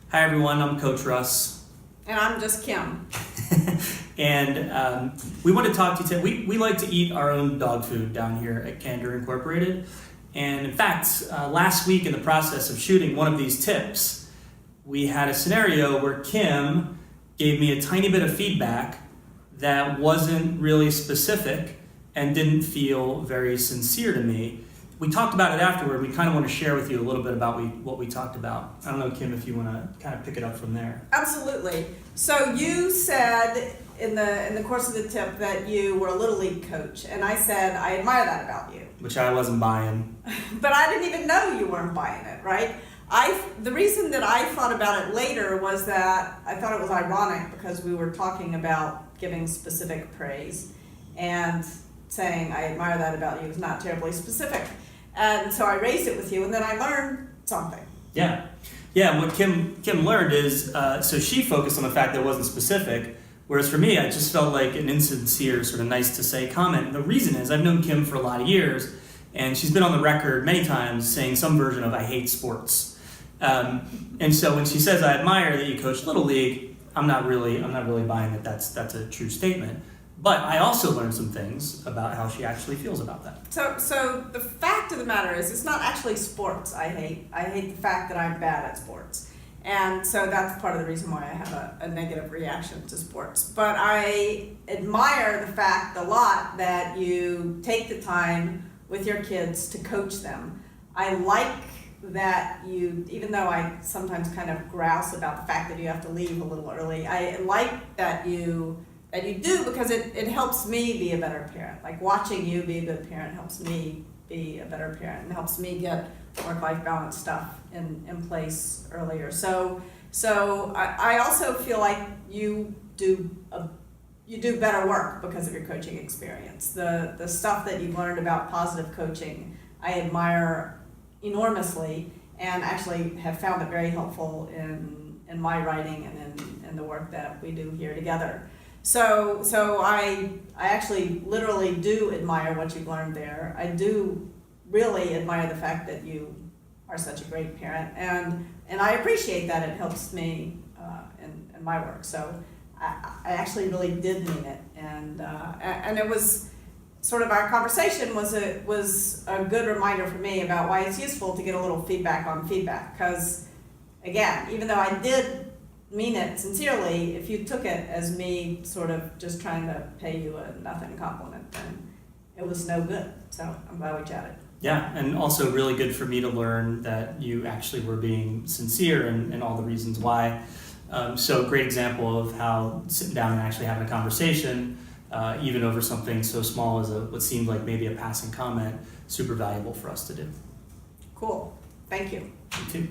Hi everyone, I'm Coach Russ. And I'm just Kim. And we want to talk to you today. We like to eat our own dog food down here at Candor Incorporated. And in fact, last week in the process of shooting one of these tips, we had a scenario where Kim gave me a tiny bit of feedback that wasn't really specific and didn't feel very sincere to me. We talked about it afterward. We kind of want to share with you a little bit about what we talked about. I don't know, Kim, if you want to kind of pick it up from there. Absolutely. So you said in the course of the tip that you were a Little League coach, and I said I admire that about you. Which I wasn't buying. But I didn't even know you weren't buying it, right? The reason that I thought about it later was that I thought it was ironic because we were talking about giving specific praise, and saying I admire that about you is not terribly specific. And so I raised it with you, and then I learned something. Yeah. What Kim learned is, so she focused on the fact that it wasn't specific, whereas for me, I just felt like an insincere, sort of nice to say comment. The reason is I've known Kim for a lot of years, and she's been on the record many times saying some version of I hate sports. And so when she says I admire that you coach Little League, I'm not really buying that that's a true statement. But I also learned some things about how she actually feels about that. So the fact of the matter is, it's not actually sports I hate. I hate the fact that I'm bad at sports. And so that's part of the reason why I have a negative reaction to sports. But I admire the fact a lot that you take the time with your kids to coach them. I like that you, even though I sometimes kind of grouse about the fact that you have to leave a little early, I like that you do, because it helps me be a better parent. Like watching you be a good parent helps me be a better parent and helps me get work-life balance stuff in place earlier. So I also feel like you do better work because of your coaching experience. The stuff that you've learned about positive coaching, I admire enormously, and actually have found it very helpful in my writing and in the work that we do here together. So I actually literally do admire what you've learned there. I do really admire the fact that you are such a great parent, and I appreciate that it helps me in my work. So I actually really did mean it, and it was sort of, our conversation was a good reminder for me about why it's useful to get a little feedback on feedback. Because again, even though I did mean it sincerely, if you took it as me sort of just trying to pay you a nothing compliment, then it was no good. So I'm glad we chatted. Yeah, and also really good for me to learn that you actually were being sincere and all the reasons why. So great example of how sitting down and actually having a conversation, even over something so small as what seemed like maybe a passing comment, super valuable for us to do. Cool. Thank you. You too.